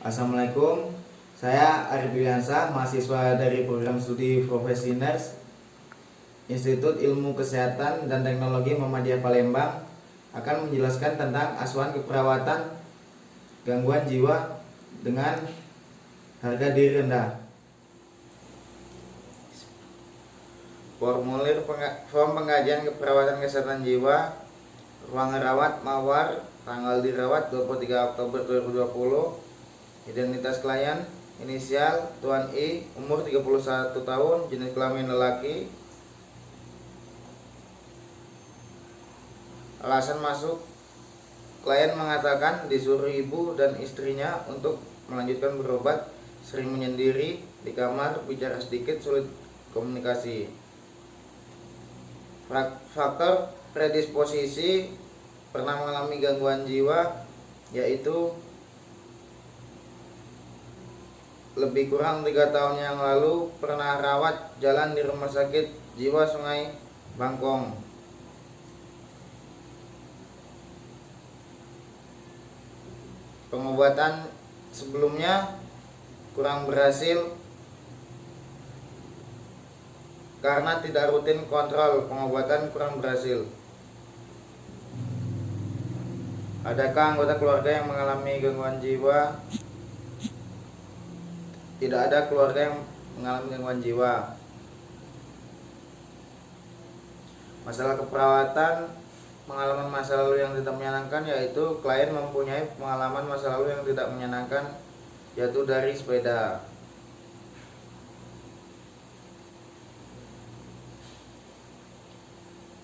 Assalamualaikum, saya Arif Biliansa, mahasiswa dari program studi Profesi Nurse Institut Ilmu Kesehatan dan Teknologi Muhammadiyah Palembang akan menjelaskan tentang asuhan keperawatan gangguan jiwa dengan harga diri rendah. Form pengajian keperawatan kesehatan jiwa, ruang rawat Mawar, tanggal dirawat 23 Oktober 2020. Identitas klien, inisial Tuan I, umur 31 tahun, jenis kelamin lelaki. Alasan masuk, klien mengatakan disuruh ibu dan istrinya untuk melanjutkan berobat, sering menyendiri di kamar, bicara sedikit, sulit komunikasi. Faktor predisposisi pernah mengalami gangguan jiwa, yaitu lebih kurang 3 tahun yang lalu pernah rawat jalan di Rumah Sakit Jiwa Sungai Bangkong. Pengobatan sebelumnya kurang berhasil karena tidak rutin kontrol. Pengobatan kurang berhasil. Adakah anggota keluarga yang mengalami gangguan jiwa? Tidak ada keluarga yang mengalami gangguan jiwa. Masalah keperawatan, pengalaman masa lalu yang tidak menyenangkan, yaitu klien mempunyai pengalaman masa lalu yang tidak menyenangkan, jatuh dari sepeda.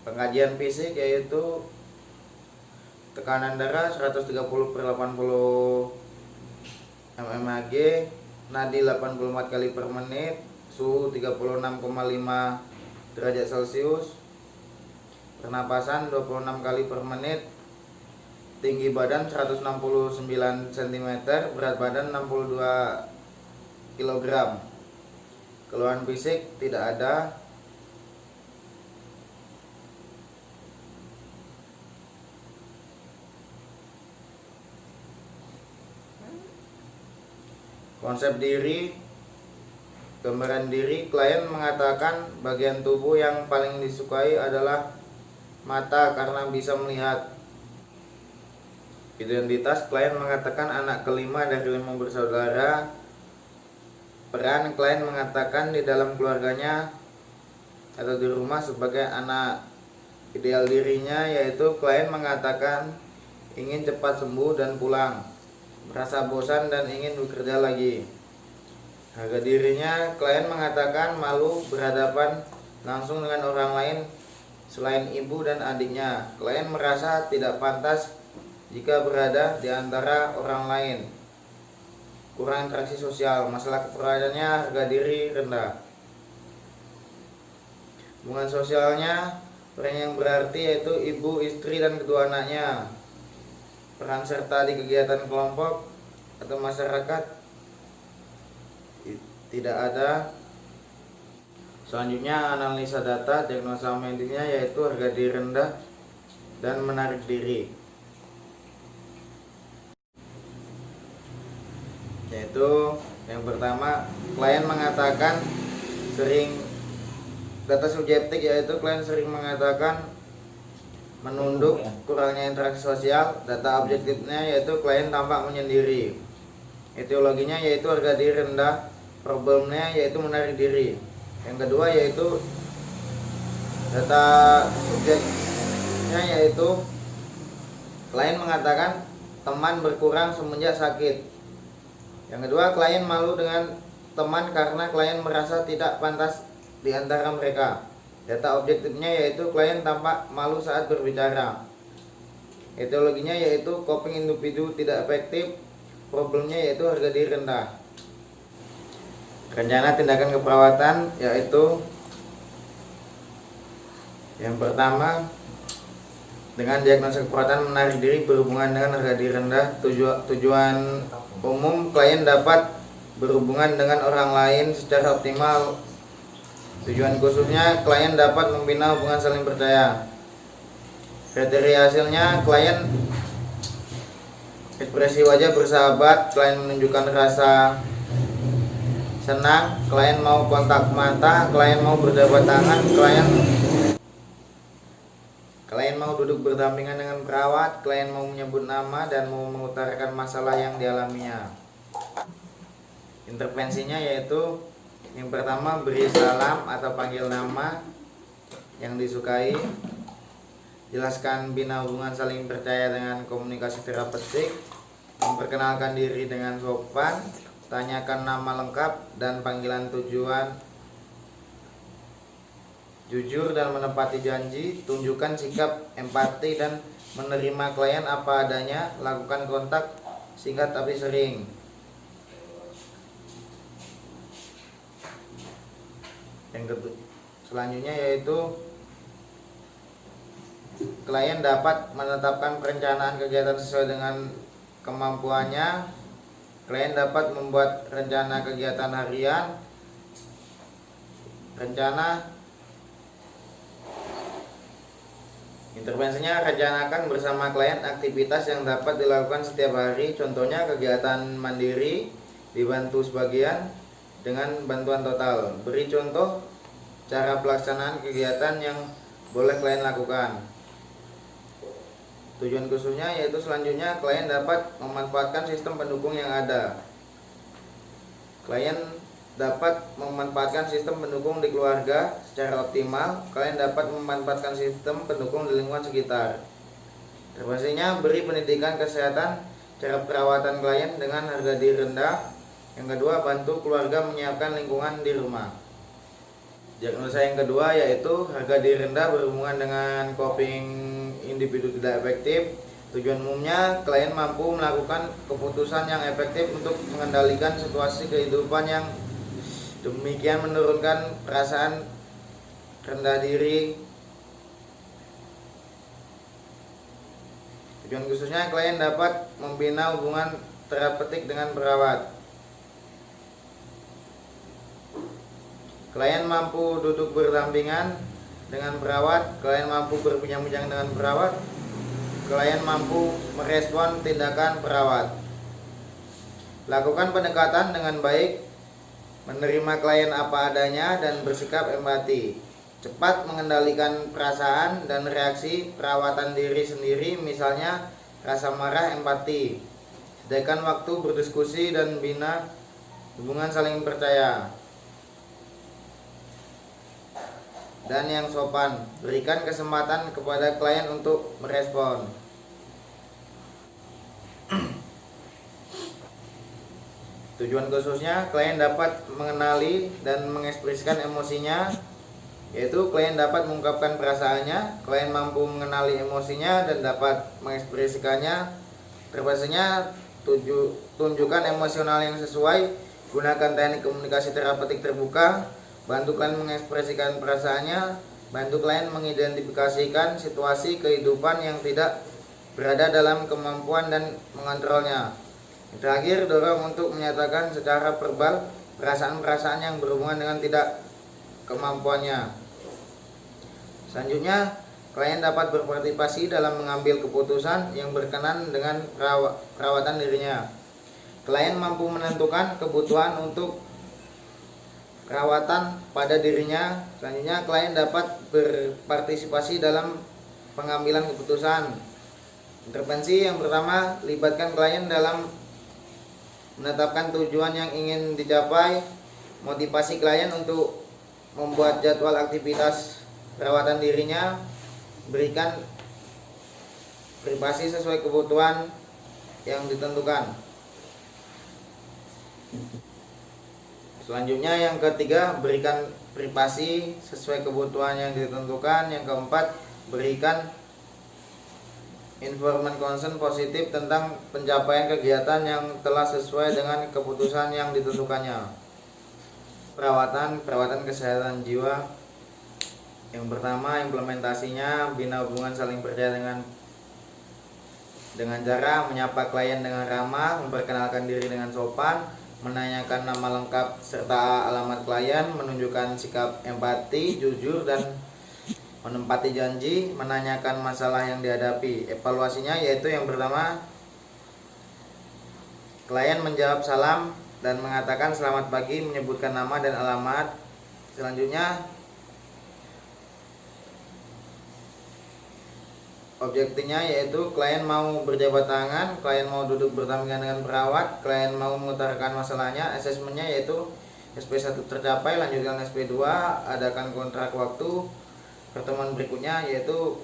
Pengajian fisik yaitu tekanan darah 130/80 mmHg, nadi 84 kali per menit, suhu 36,5 derajat Celcius, pernapasan 26 kali per menit, tinggi badan 169 cm, berat badan 62 kg. Keluhan fisik tidak ada. Konsep diri, gambaran diri, klien mengatakan bagian tubuh yang paling disukai adalah mata karena bisa melihat. Identitas, klien mengatakan anak kelima dari 5 bersaudara. Peran, klien mengatakan di dalam keluarganya atau di rumah sebagai anak. Ideal dirinya yaitu klien mengatakan ingin cepat sembuh dan pulang, merasa bosan dan ingin bekerja lagi. Harga dirinya, klien mengatakan malu berhadapan langsung dengan orang lain selain ibu dan adiknya. Klien merasa tidak pantas jika berada di antara orang lain. Kurang interaksi sosial. Masalah keperluannya, harga diri rendah. Hubungan sosialnya, orang yang berarti yaitu ibu, istri, dan kedua anaknya. Peran serta di kegiatan kelompok atau masyarakat tidak ada. Selanjutnya analisa data, diagnosa medisnya yaitu harga diri rendah dan menarik diri. Yaitu yang pertama, klien mengatakan sering, data subjektif yaitu klien sering mengatakan menunduk, kurangnya interaksi sosial. Data objektifnya yaitu klien tampak menyendiri. Etiologinya yaitu harga diri rendah. Problemnya yaitu menarik diri. Yang kedua yaitu data subjeknya yaitu klien mengatakan teman berkurang semenjak sakit. Yang kedua, klien malu dengan teman karena klien merasa tidak pantas di antara mereka. Data objektifnya yaitu klien tampak malu saat berbicara. Etiologinya yaitu coping individu tidak efektif. Problemnya yaitu harga diri rendah. Rencana tindakan keperawatan yaitu yang pertama, dengan diagnosa keperawatan menarik diri berhubungan dengan harga diri rendah. Tujuan umum, klien dapat berhubungan dengan orang lain secara optimal. Tujuan khususnya, klien dapat membina hubungan saling percaya. Kriteria hasilnya, klien Ekspresi wajah bersahabat, klien menunjukkan rasa senang, klien mau kontak mata, klien mau berjabat tangan, klien mau duduk berdampingan dengan perawat, klien mau menyebut nama dan mau mengutarakan masalah yang dialaminya. Intervensinya yaitu yang pertama, beri salam atau panggil nama yang disukai. Jelaskan bina hubungan saling percaya dengan komunikasi terapeutik. Memperkenalkan diri dengan sopan. Tanyakan nama lengkap dan panggilan tujuan. Jujur dan menepati janji. Tunjukkan sikap empati dan menerima klien apa adanya. Lakukan kontak singkat tapi sering. Selanjutnya yaitu klien dapat menetapkan perencanaan kegiatan sesuai dengan kemampuannya. Klien dapat membuat rencana kegiatan harian. Intervensinya, rencanakan bersama klien aktivitas yang dapat dilakukan setiap hari. Contohnya kegiatan mandiri, dibantu sebagian dengan bantuan total. Beri contoh cara pelaksanaan kegiatan yang boleh klien lakukan. Tujuan khususnya yaitu selanjutnya klien dapat memanfaatkan sistem pendukung yang ada. Klien dapat memanfaatkan sistem pendukung di keluarga secara optimal. Klien dapat memanfaatkan sistem pendukung di lingkungan sekitar. Intervensinya, beri pendidikan kesehatan cara perawatan klien dengan harga diri rendah. Yang kedua, bantu keluarga menyiapkan lingkungan di rumah. Diagnosa yang kedua yaitu harga diri rendah berhubungan dengan coping individu tidak efektif. Tujuan umumnya, klien mampu melakukan keputusan yang efektif untuk mengendalikan situasi kehidupan yang demikian menurunkan perasaan rendah diri. Tujuan khususnya, klien dapat membina hubungan terapeutik dengan perawat. Klien mampu duduk berdampingan dengan perawat, klien mampu berbincang-bincang dengan perawat, klien mampu merespon tindakan perawat. Lakukan pendekatan dengan baik, menerima klien apa adanya dan bersikap empati. Cepat mengendalikan perasaan dan reaksi perawatan diri sendiri, misalnya rasa marah, empati. Sediakan waktu berdiskusi dan bina hubungan saling percaya. Dan yang sopan, berikan kesempatan kepada klien untuk merespon. Tujuan khususnya, klien dapat mengenali dan mengekspresikan emosinya, yaitu klien dapat mengungkapkan perasaannya, klien mampu mengenali emosinya dan dapat mengekspresikannya. Terpaksanya, tunjukkan emosional yang sesuai, gunakan teknik komunikasi terapeutik terbuka. Bantu klien mengekspresikan perasaannya. Bantu klien mengidentifikasikan situasi kehidupan yang tidak berada dalam kemampuan dan mengontrolnya. Terakhir, dorong untuk menyatakan secara verbal perasaan-perasaan yang berhubungan dengan tidak kemampuannya. Selanjutnya, klien dapat berpartisipasi dalam mengambil keputusan yang berkenan dengan perawatan dirinya. Klien mampu menentukan kebutuhan untuk perawatan pada dirinya. Selanjutnya, klien dapat berpartisipasi dalam pengambilan keputusan. Intervensi yang pertama, libatkan klien dalam menetapkan tujuan yang ingin dicapai. Motivasi klien untuk membuat jadwal aktivitas perawatan dirinya. Berikan privasi sesuai kebutuhan yang ditentukan. Selanjutnya yang ketiga, berikan privasi sesuai kebutuhan yang ditentukan. Yang keempat, berikan informan concern positif tentang pencapaian kegiatan yang telah sesuai dengan keputusan yang ditentukannya. Perawatan kesehatan jiwa. Yang pertama, implementasinya, bina hubungan saling percaya dengan cara menyapa klien dengan ramah, memperkenalkan diri dengan sopan, menanyakan nama lengkap serta alamat klien, menunjukkan sikap empati, jujur dan menempati janji, menanyakan masalah yang dihadapi. Evaluasinya yaitu yang pertama, Klien menjawab salam dan mengatakan selamat pagi, menyebutkan nama dan alamat. Selanjutnya objektifnya yaitu klien mau berjabat tangan, klien mau duduk berdampingan dengan perawat, klien mau mengutarakan masalahnya. Asesmennya yaitu SP1 tercapai, lanjutkan SP2, adakan kontrak waktu. Pertemuan berikutnya yaitu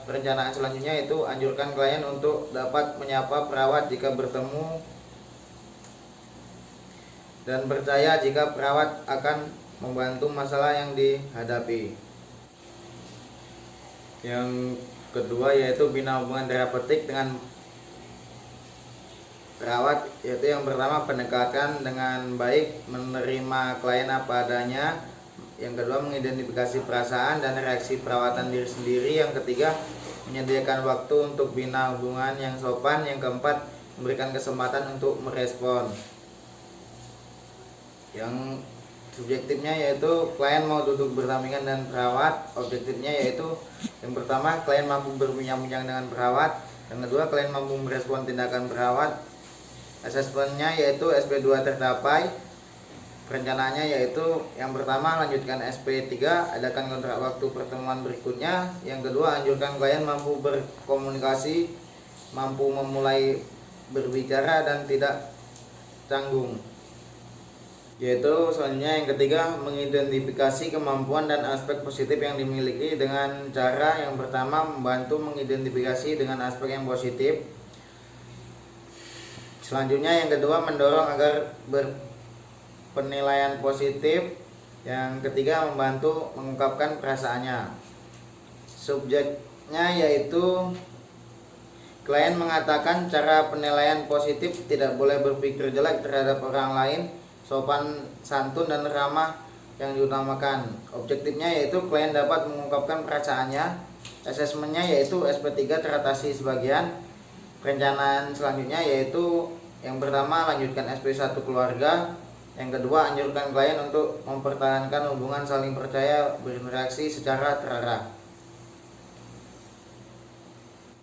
perencanaan selanjutnya yaitu anjurkan klien untuk dapat menyapa perawat jika bertemu dan percaya jika perawat akan membantu masalah yang dihadapi. Yang kedua yaitu bina hubungan terapeutik dengan perawat, yaitu yang pertama pendekatan dengan baik, menerima klien apa adanya. Yang kedua mengidentifikasi perasaan dan reaksi perawatan diri sendiri. Yang ketiga menyediakan waktu untuk bina hubungan yang sopan. Yang keempat memberikan kesempatan untuk merespon. Yang subjektifnya yaitu klien mau duduk berdampingan dengan perawat. Objektifnya yaitu yang pertama klien mampu berbincang-bincang dengan perawat. Yang kedua klien mampu merespon tindakan perawat. Asesmennya yaitu SP2 tercapai. Perencanaannya yaitu yang pertama lanjutkan SP3, adakan kontrak waktu pertemuan berikutnya. Yang kedua anjurkan klien mampu berkomunikasi, mampu memulai berbicara dan tidak canggung. Yaitu selanjutnya yang ketiga mengidentifikasi kemampuan dan aspek positif yang dimiliki dengan cara yang pertama membantu mengidentifikasi dengan aspek yang positif. Selanjutnya yang kedua mendorong agar berpenilaian positif. Yang ketiga membantu mengungkapkan perasaannya. Subjeknya yaitu klien mengatakan cara penilaian positif tidak boleh berpikir jelek terhadap orang lain, sopan santun dan ramah yang diutamakan. Objektifnya yaitu klien dapat mengungkapkan perasaannya. Asesmennya yaitu SP3 teratasi sebagian. Perencanaan selanjutnya yaitu yang pertama lanjutkan SP1 keluarga. Yang kedua anjurkan klien untuk mempertahankan hubungan saling percaya, berinteraksi secara terarah.